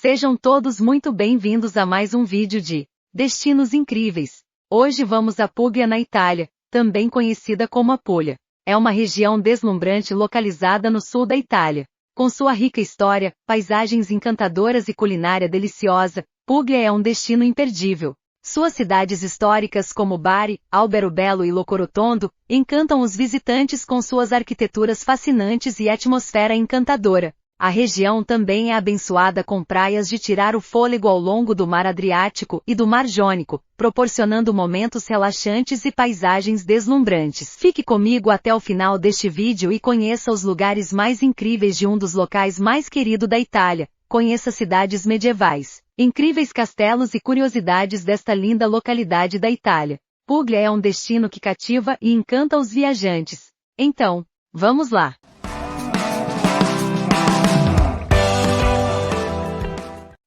Sejam todos muito bem-vindos a mais um vídeo de Destinos Incríveis. Hoje vamos a Puglia na Itália, também conhecida como Apulia. É uma região deslumbrante localizada no sul da Itália. Com sua rica história, paisagens encantadoras e culinária deliciosa, Puglia é um destino imperdível. Suas cidades históricas como Bari, Alberobello e Locorotondo encantam os visitantes com suas arquiteturas fascinantes e atmosfera encantadora. A região também é abençoada com praias de tirar o fôlego ao longo do Mar Adriático e do Mar Jônico, proporcionando momentos relaxantes e paisagens deslumbrantes. Fique comigo até o final deste vídeo e conheça os lugares mais incríveis de um dos locais mais queridos da Itália. Conheça cidades medievais, incríveis castelos e curiosidades desta linda localidade da Itália. Puglia é um destino que cativa e encanta os viajantes. Então, vamos lá!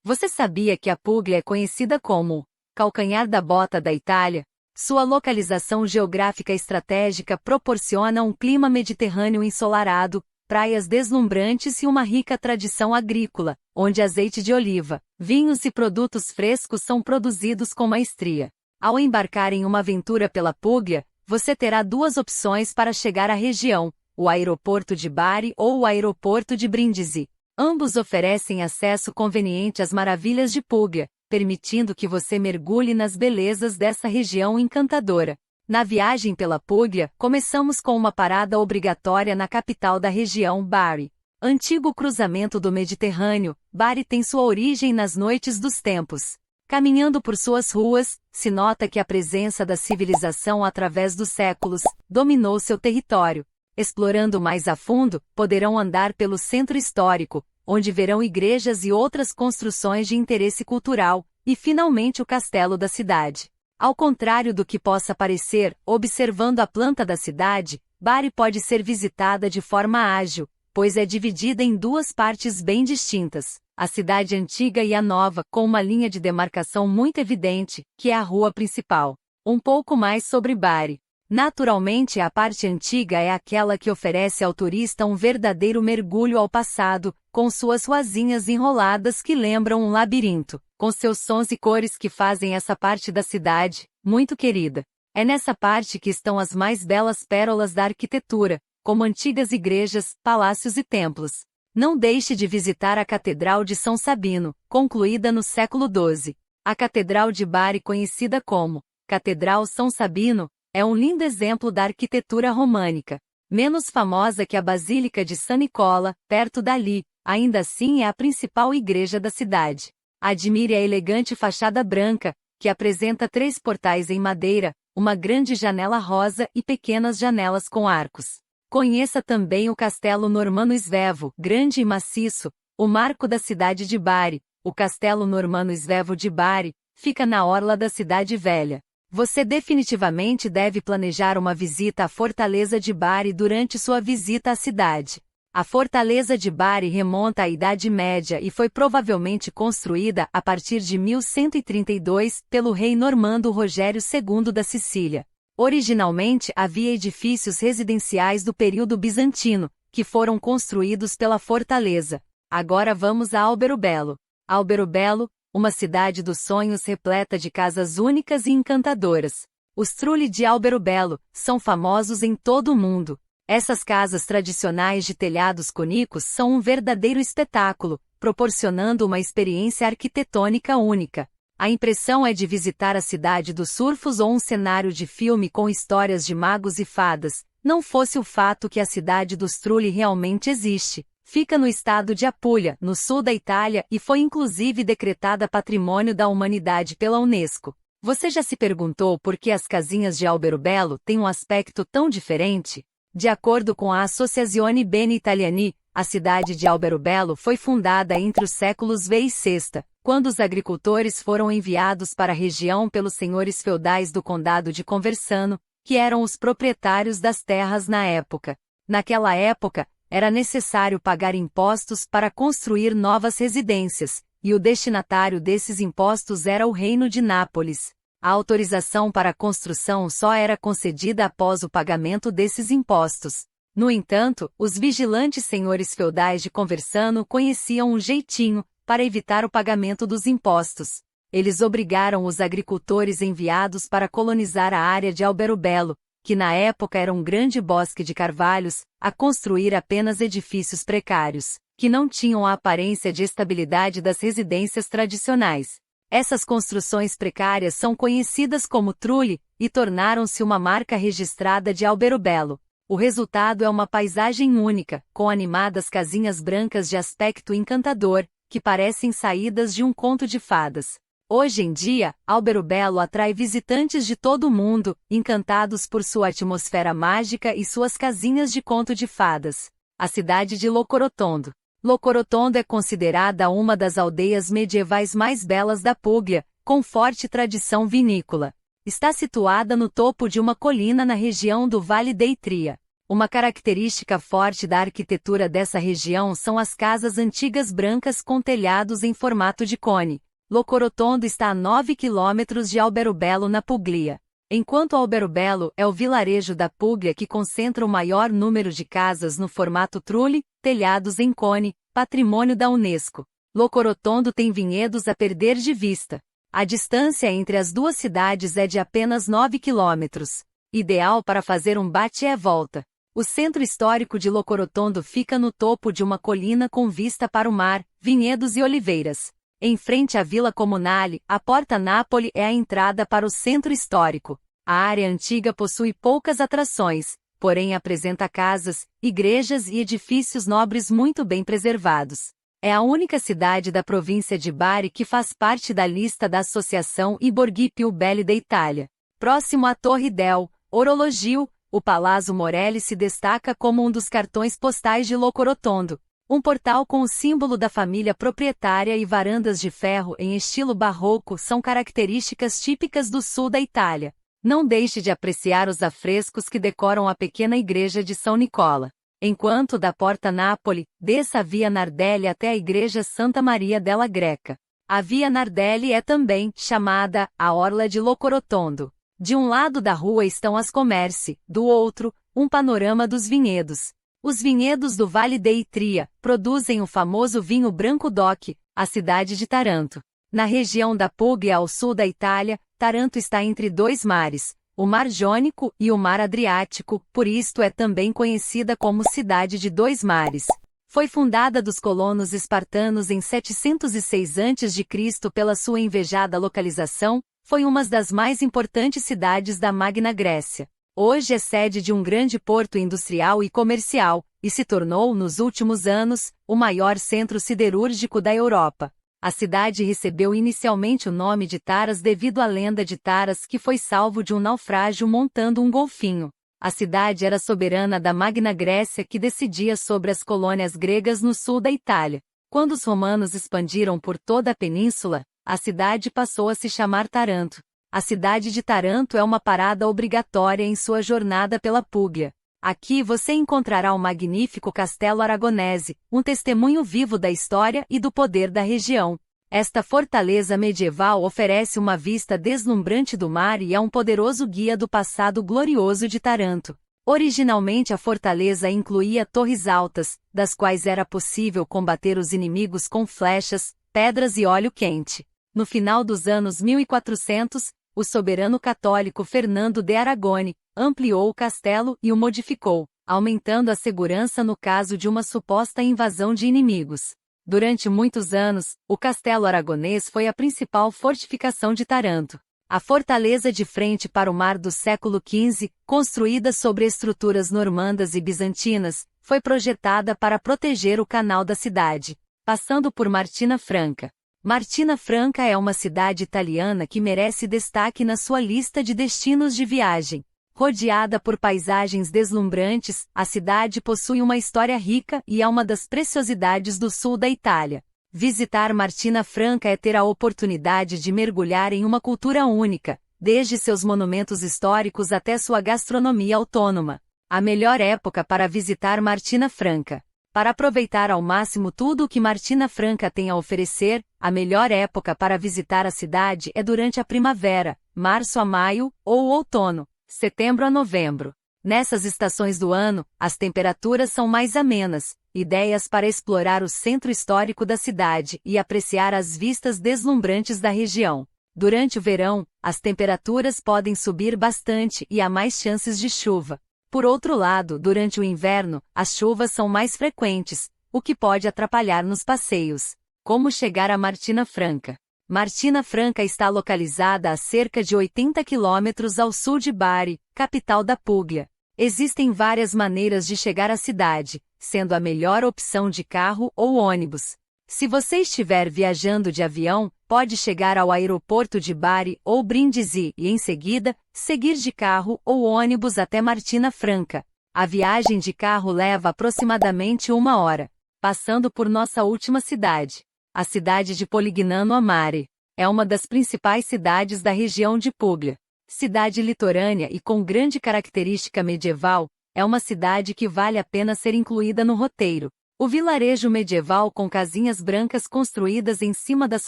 Você sabia que a Puglia é conhecida como calcanhar da bota da Itália? Sua localização geográfica estratégica proporciona um clima mediterrâneo ensolarado, praias deslumbrantes e uma rica tradição agrícola, onde azeite de oliva, vinhos e produtos frescos são produzidos com maestria. Ao embarcar em uma aventura pela Puglia, você terá duas opções para chegar à região: o aeroporto de Bari ou o aeroporto de Brindisi. Ambos oferecem acesso conveniente às maravilhas de Puglia, permitindo que você mergulhe nas belezas dessa região encantadora. Na viagem pela Puglia, começamos com uma parada obrigatória na capital da região, Bari. Antigo cruzamento do Mediterrâneo, Bari tem sua origem nas noites dos tempos. Caminhando por suas ruas, se nota que a presença da civilização através dos séculos dominou seu território. Explorando mais a fundo, poderão andar pelo centro histórico, onde verão igrejas e outras construções de interesse cultural, e finalmente o castelo da cidade. Ao contrário do que possa parecer, observando a planta da cidade, Bari pode ser visitada de forma ágil, pois é dividida em duas partes bem distintas: a cidade antiga e a nova, com uma linha de demarcação muito evidente, que é a rua principal. Um pouco mais sobre Bari. Naturalmente, a parte antiga é aquela que oferece ao turista um verdadeiro mergulho ao passado, com suas ruazinhas enroladas que lembram um labirinto, com seus sons e cores que fazem essa parte da cidade muito querida. É nessa parte que estão as mais belas pérolas da arquitetura, como antigas igrejas, palácios e templos. Não deixe de visitar a Catedral de São Sabino, concluída no século XII. A Catedral de Bari, conhecida como Catedral São Sabino, é um lindo exemplo da arquitetura românica. Menos famosa que a Basílica de San Nicola, perto dali, ainda assim é a principal igreja da cidade. Admire a elegante fachada branca, que apresenta 3 portais em madeira, uma grande janela rosa e pequenas janelas com arcos. Conheça também o Castelo Normanno Svevo, grande e maciço, o marco da cidade de Bari. O Castelo Normanno Svevo de Bari fica na orla da cidade velha. Você definitivamente deve planejar uma visita à Fortaleza de Bari durante sua visita à cidade. A Fortaleza de Bari remonta à Idade Média e foi provavelmente construída a partir de 1132 pelo rei normando Rogério II da Sicília. Originalmente havia edifícios residenciais do período bizantino, que foram construídos pela fortaleza. Agora vamos a Alberobello. Alberobello, uma cidade dos sonhos repleta de casas únicas e encantadoras. Os trulli de Alberobello são famosos em todo o mundo. Essas casas tradicionais de telhados cônicos são um verdadeiro espetáculo, proporcionando uma experiência arquitetônica única. A impressão é de visitar a cidade dos surfos ou um cenário de filme com histórias de magos e fadas, não fosse o fato que a cidade dos trulli realmente existe. Fica no estado de Apulia, no sul da Itália, e foi inclusive decretada Patrimônio da Humanidade pela Unesco. Você já se perguntou por que as casinhas de Alberobello têm um aspecto tão diferente? De acordo com a Associazione Beni Italiani, a cidade de Alberobello foi fundada entre os séculos V e VI, quando os agricultores foram enviados para a região pelos senhores feudais do Condado de Conversano, que eram os proprietários das terras na época. Naquela época, era necessário pagar impostos para construir novas residências, e o destinatário desses impostos era o Reino de Nápoles. A autorização para a construção só era concedida após o pagamento desses impostos. No entanto, os vigilantes senhores feudais de Conversano conheciam um jeitinho, para evitar o pagamento dos impostos. Eles obrigaram os agricultores enviados para colonizar a área de Alberubelo, que na época era um grande bosque de carvalhos, a construir apenas edifícios precários, que não tinham a aparência de estabilidade das residências tradicionais. Essas construções precárias são conhecidas como trulli, e tornaram-se uma marca registrada de Alberubelo. O resultado é uma paisagem única, com animadas casinhas brancas de aspecto encantador, que parecem saídas de um conto de fadas. Hoje em dia, Alberubelo atrai visitantes de todo o mundo, encantados por sua atmosfera mágica e suas casinhas de conto de fadas. A cidade de Locorotondo. Locorotondo é considerada uma das aldeias medievais mais belas da Puglia, com forte tradição vinícola. Está situada no topo de uma colina na região do Vale d'Eitria. Uma característica forte da arquitetura dessa região são as casas antigas brancas com telhados em formato de cone. Locorotondo está a 9 quilômetros de Alberubelo na Puglia. Enquanto Alberubelo é o vilarejo da Puglia que concentra o maior número de casas no formato trulli, telhados em cone, patrimônio da Unesco. Locorotondo tem vinhedos a perder de vista. A distância entre as duas cidades é de apenas 9 quilômetros. Ideal para fazer um bate-e-volta. O centro histórico de Locorotondo fica no topo de uma colina com vista para o mar, vinhedos e oliveiras. Em frente à Vila Comunale, a Porta Napoli é a entrada para o centro histórico. A área antiga possui poucas atrações, porém apresenta casas, igrejas e edifícios nobres muito bem preservados. É a única cidade da província de Bari que faz parte da lista da Associação I Borghi Più Belli d'Italia. Próximo à Torre del Orologio, o Palazzo Morelli se destaca como um dos cartões postais de Locorotondo. Um portal com o símbolo da família proprietária e varandas de ferro em estilo barroco são características típicas do sul da Itália. Não deixe de apreciar os afrescos que decoram a pequena igreja de São Nicola. Enquanto da Porta Napoli, desça a Via Nardelli até a igreja Santa Maria della Greca. A Via Nardelli é também chamada a Orla de Locorotondo. De um lado da rua estão as Commerci, do outro, um panorama dos vinhedos. Os vinhedos do Vale d'Eitria produzem o famoso vinho branco DOC, a cidade de Taranto. Na região da Puglia ao sul da Itália, Taranto está entre dois mares, o Mar Jônico e o Mar Adriático, por isto é também conhecida como Cidade de Dois Mares. Foi fundada dos colonos espartanos em 706 a.C. pela sua invejada localização, foi uma das mais importantes cidades da Magna Grécia. Hoje é sede de um grande porto industrial e comercial, e se tornou, nos últimos anos, o maior centro siderúrgico da Europa. A cidade recebeu inicialmente o nome de Taras devido à lenda de Taras que foi salvo de um naufrágio montando um golfinho. A cidade era soberana da Magna Grécia que decidia sobre as colônias gregas no sul da Itália. Quando os romanos expandiram por toda a península, a cidade passou a se chamar Taranto. A cidade de Taranto é uma parada obrigatória em sua jornada pela Puglia. Aqui você encontrará o magnífico Castelo Aragonese, um testemunho vivo da história e do poder da região. Esta fortaleza medieval oferece uma vista deslumbrante do mar e é um poderoso guia do passado glorioso de Taranto. Originalmente a fortaleza incluía torres altas, das quais era possível combater os inimigos com flechas, pedras e óleo quente. No final dos anos 1400, o soberano católico Fernando de Aragone ampliou o castelo e o modificou, aumentando a segurança no caso de uma suposta invasão de inimigos. Durante muitos anos, o castelo aragonês foi a principal fortificação de Taranto. A fortaleza de frente para o mar do século XV, construída sobre estruturas normandas e bizantinas, foi projetada para proteger o canal da cidade, passando por Martina Franca. Martina Franca é uma cidade italiana que merece destaque na sua lista de destinos de viagem. Rodeada por paisagens deslumbrantes, a cidade possui uma história rica e é uma das preciosidades do sul da Itália. Visitar Martina Franca é ter a oportunidade de mergulhar em uma cultura única, desde seus monumentos históricos até sua gastronomia autônoma. A melhor época para visitar Martina Franca. Para aproveitar ao máximo tudo o que Martina Franca tem a oferecer, a melhor época para visitar a cidade é durante a primavera, março a maio, ou o outono, setembro a novembro. Nessas estações do ano, as temperaturas são mais amenas, ideias para explorar o centro histórico da cidade e apreciar as vistas deslumbrantes da região. Durante o verão, as temperaturas podem subir bastante e há mais chances de chuva. Por outro lado, durante o inverno, as chuvas são mais frequentes, o que pode atrapalhar nos passeios. Como chegar a Martina Franca? Martina Franca está localizada a cerca de 80 quilômetros ao sul de Bari, capital da Puglia. Existem várias maneiras de chegar à cidade, sendo a melhor opção de carro ou ônibus. Se você estiver viajando de avião, pode chegar ao aeroporto de Bari ou Brindisi e, em seguida, seguir de carro ou ônibus até Martina Franca. A viagem de carro leva aproximadamente 1 hora, passando por nossa última cidade, a cidade de Polignano a Mare. É uma das principais cidades da região de Puglia. Cidade litorânea e com grande característica medieval, é uma cidade que vale a pena ser incluída no roteiro. O vilarejo medieval com casinhas brancas construídas em cima das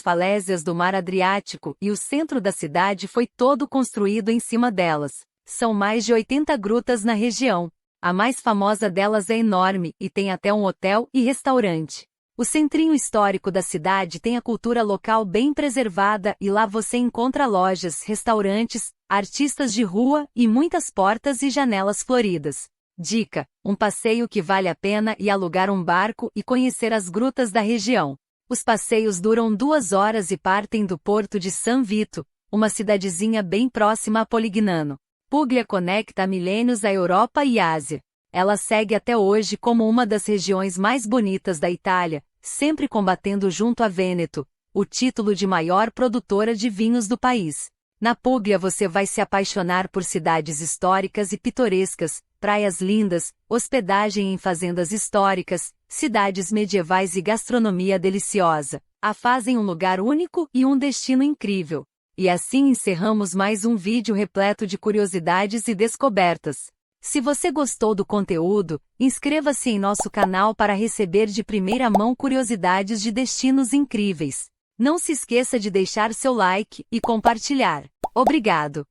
falésias do mar Adriático e o centro da cidade foi todo construído em cima delas. São mais de 80 grutas na região. A mais famosa delas é enorme e tem até um hotel e restaurante. O centrinho histórico da cidade tem a cultura local bem preservada e lá você encontra lojas, restaurantes, artistas de rua e muitas portas e janelas floridas. Dica: um passeio que vale a pena é alugar um barco e conhecer as grutas da região. Os passeios duram 2 horas e partem do porto de San Vito, uma cidadezinha bem próxima a Polignano. Puglia conecta há milênios a Europa e Ásia. Ela segue até hoje como uma das regiões mais bonitas da Itália, sempre combatendo junto a Vêneto, o título de maior produtora de vinhos do país. Na Puglia você vai se apaixonar por cidades históricas e pitorescas, praias lindas, hospedagem em fazendas históricas, cidades medievais e gastronomia deliciosa. A fazem um lugar único e um destino incrível. E assim encerramos mais um vídeo repleto de curiosidades e descobertas. Se você gostou do conteúdo, inscreva-se em nosso canal para receber de primeira mão curiosidades de destinos incríveis. Não se esqueça de deixar seu like e compartilhar. Obrigado!